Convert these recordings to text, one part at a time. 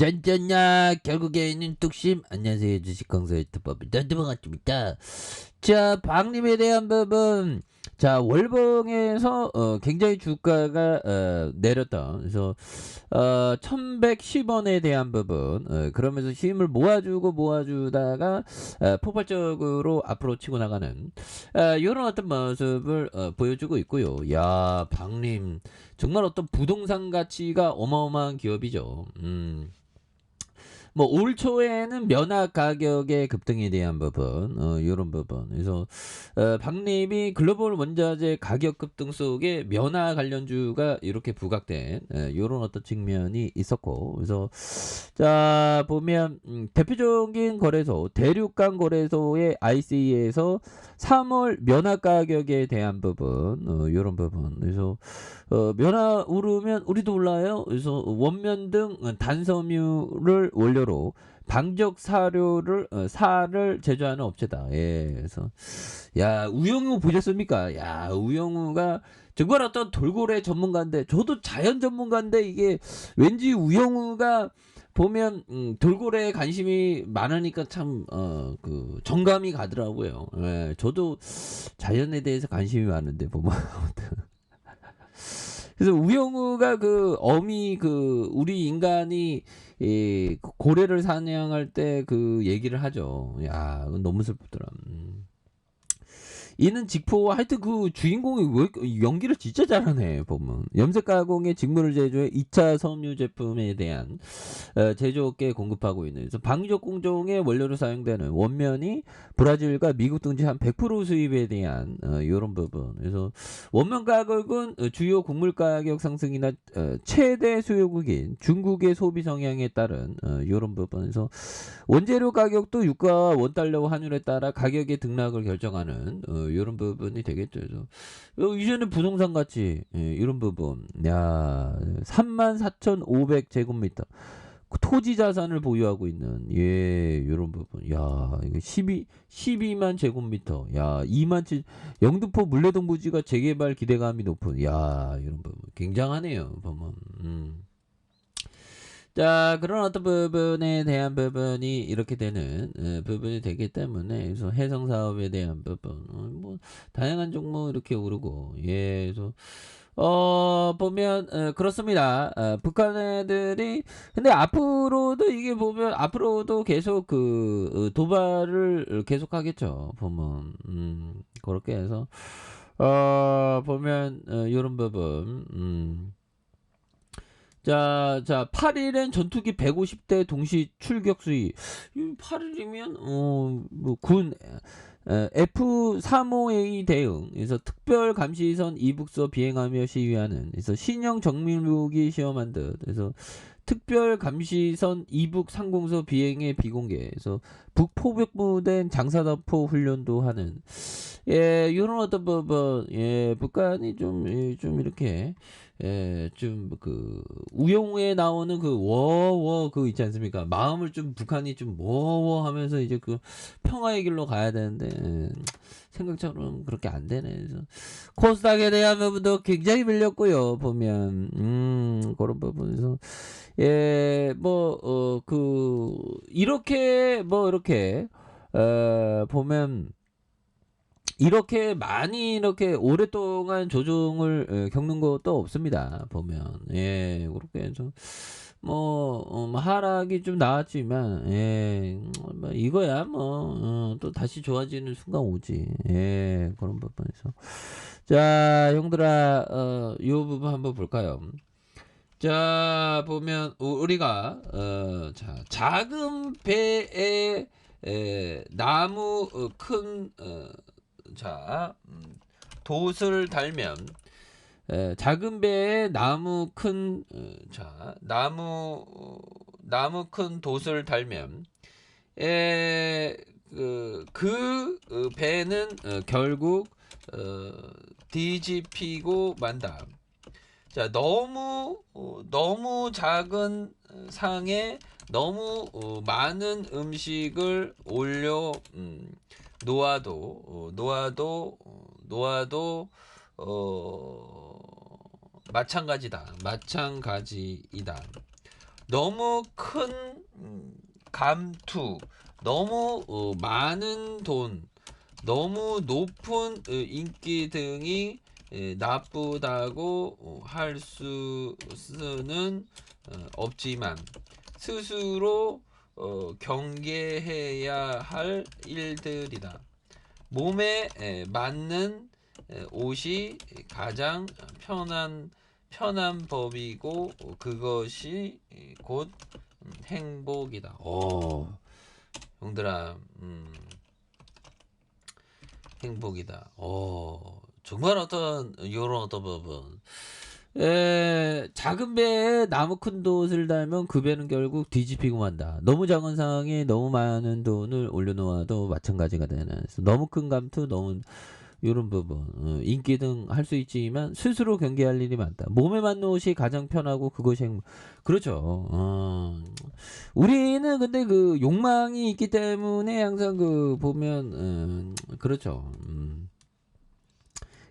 짠짠야 결국에는 뚝심. 안녕하세요, 주식강사 유튜버입니다. 반갑습니다. 자, 박림에 대한 부분. 자, 월봉에서 굉장히 주가가 내렸다. 그래서 1110원에 대한 부분, 그러면서 힘을 모아주다가 폭발적으로 앞으로 치고 나가는 이런 어떤 모습을 보여주고 있고요. 야, 박림 정말 어떤 부동산 가치가 어마어마한 기업이죠. 뭐 올 초에는 면화 가격의 급등에 대한 부분, 요런 부분. 그래서 박림이 글로벌 원자재 가격 급등 속에 면화 관련주가 이렇게 부각된 요런 어떤 측면이 있었고, 그래서 자 보면 대표적인 거래소 대륙간 거래소의 IC에서 3월 면화 가격에 대한 부분, 요런 부분. 그래서 면화 오르면 우리도 올라요. 그래서 원면 등 단섬유를 원료로 방적 사를 제조하는 업체다. 예, 그래서 야, 우영우 보셨습니까? 야, 우영우가 정말 어떤 돌고래 전문가인데, 저도 자연 전문가인데, 이게 왠지 우영우가 보면 돌고래에 관심이 많으니까 참 그 정감이 가더라고요. 예, 저도 자연에 대해서 관심이 많은데 보면 그래서 우영우가 그 어미 그 우리 인간이 이 고래를 사냥할 때 그 얘기를 하죠. 야, 그건 너무 슬프더라. 이는 직포 하여튼 그 주인공이 왜 연기를 진짜 잘하네 보면. 염색 가공의 직물을 제조해 2차 섬유 제품에 대한 제조업계에 공급하고 있는. 그래서 방위적 공정의 원료로 사용되는 원면이 브라질과 미국 등지 한 100% 수입에 대한 이런 부분. 그래서 원면 가격은 주요 곡물 가격 상승이나 최대 수요국인 중국의 소비 성향에 따른 이런 부분에서 원재료 가격도 유가와 원달러 환율에 따라 가격의 등락을 결정하는 이런 부분이 되겠죠. 그래서 이제는 부동산 가치 이런 부분, 야 34,500제곱미터 토지 자산을 보유하고 있는 이런 부분, 야 이거 12만 제곱미터, 야 2만 영등포 물레동 부지가 재개발 기대감이 높은, 야 이런 부분 굉장하네요. 보면. 자, 그런 어떤 부분에 대한 부분이 이렇게 되는 부분이 되기 때문에, 그래서 해성 사업에 대한 부분, 뭐 다양한 종목 이렇게 오르고, 예, 그래서 보면 그렇습니다. 북한 애들이 근데 앞으로도 이게 보면 앞으로도 계속 그 도발을 계속 하겠죠. 보면 그렇게 해서 보면 이런 부분. 자, 8일엔 전투기 150대 동시 출격 수위. 8일이면 뭐군 F-35A 대응. 그래서 특별 감시선 이북서 비행하며 시위하는. 그래서 신형 정밀무기 시험한 듯. 그래서 특별 감시선 이북 상공서 비행의 비공개. 그래서 북포격무된 장사다포 훈련도 하는. 예, 이런 어떤 예, 북한이 좀 이렇게 좀 그 우영우에 나오는 그 워워 그 있지 않습니까? 마음을 좀 북한이 좀 워워 하면서 이제 그 평화의 길로 가야 되는데 생각처럼 그렇게 안 되네. 그래서 코스닥에 대한 부분도 굉장히 밀렸고요. 보면 그런 부분에서 예, 뭐 그 이렇게 뭐 이렇게 보면 이렇게 많이 이렇게 오랫동안 조정을 겪는 것도 없습니다. 보면 예 그렇게 해서 뭐 하락이 좀 나왔지만 뭐 이거야 뭐 또 다시 좋아지는 순간 오지. 예 그런 부분에서 자 형들아 요 부분 한번 볼까요? 자 보면 우리가 자 작은 배에 나무 큰 자, 돛을 달면 작은 배에 나무 큰 나무 큰 돛을 달면 배는 결국 뒤집히고 만다. 자, 너무 작은 상에 너무 많은 음식을 올려 놓아도 마찬가지이다. 너무 큰 감투, 너무 많은 돈, 너무 높은 인기 등이 나쁘다고 할 수는 없지만 스스로 경계해야 할 일들이다. 몸에 맞는 옷이 가장 편한 법이고 그것이 곧 행복이다. 형들아, 행복이다. 정말 어떤 이런 어떤 부분. 작은 배에 나무 큰 돛을 달면 그 배는 결국 뒤집히고 만다. 너무 작은 상황에 너무 많은 돈을 올려놓아도 마찬가지가 되는. 그래서 너무 큰 감투, 너무 이런 부분, 인기 등 할 수 있지만 스스로 경계할 일이 많다. 몸에 맞는 옷이 가장 편하고 그것이 그렇죠. 우리는 근데 그 욕망이 있기 때문에 항상 그 보면 그렇죠.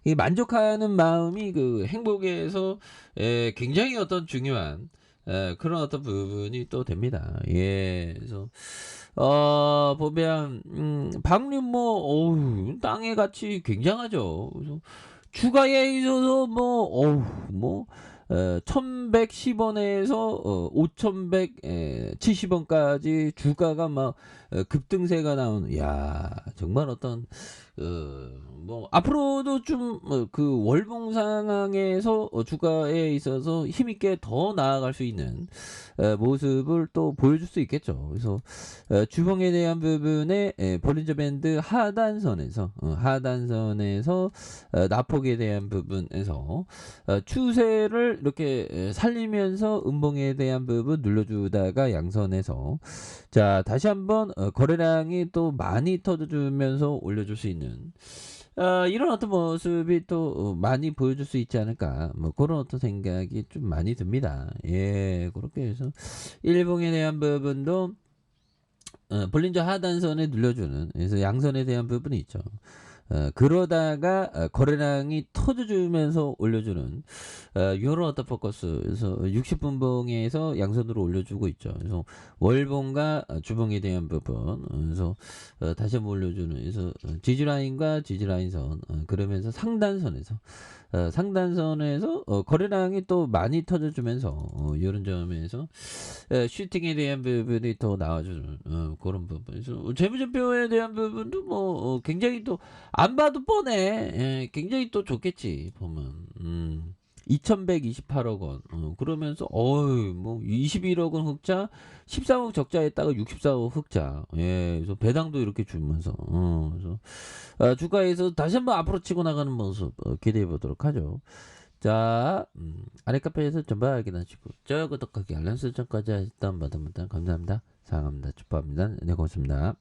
이 만족하는 마음이 그 행복에서 굉장히 어떤 중요한 그런 어떤 부분이 또 됩니다. 예, 그래서 보면 박님 뭐 어우 땅의 가치 굉장하죠. 그래서 주가에 있어서 뭐 어우 뭐 1110원에서 5170원까지 주가가 막 급등세가 나오는 야 정말 어떤 뭐 앞으로도 좀 그 월봉 상황에서 주가에 있어서 힘있게 더 나아갈 수 있는 모습을 또 보여줄 수 있겠죠. 그래서 주봉에 대한 부분에 볼린저 밴드 하단선에서 낙폭에 대한 부분에서 추세를 이렇게 살리면서 음봉에 대한 부분 눌러주다가 양선에서 자 다시 한번 거래량이 또 많이 터져주면서 올려줄 수 있는 이런 어떤 모습이 또 많이 보여줄 수 있지 않을까 뭐 그런 어떤 생각이 좀 많이 듭니다. 예 그렇게 해서 일봉에 대한 부분도 볼린저 하단선에 눌려주는 그래서 양선에 대한 부분이 있죠. 그러다가 거래량이 터져주면서 올려주는 이런 어떤 포커스 그래서 60분봉에서 양선으로 올려주고 있죠. 그래서 월봉과 주봉에 대한 부분 그래서 다시 한번 올려주는 그래서 지지라인과 지지라인선 그러면서 상단선에서 거래량이 또 많이 터져주면서 이런 점에서 슈팅에 대한 부분이 더 나와주는 그런 부분에서 재무제표에 대한 부분도 뭐 굉장히 또 안 봐도 뻔해. 굉장히 또 좋겠지 보면. 2128억 원. 그러면서 어이 뭐 21억 원 흑자, 13억 적자했다가 64억 흑자. 예, 그래서 배당도 이렇게 주면서 그래서 주가에서 다시 한번 앞으로 치고 나가는 모습 기대해 보도록 하죠. 자, 아래 카페에서 전부 확인하시고 저 구독하기 알람 설정까지 했던 분들 감사합니다. 사랑합니다. 축복합니다. 네, 고맙습니다.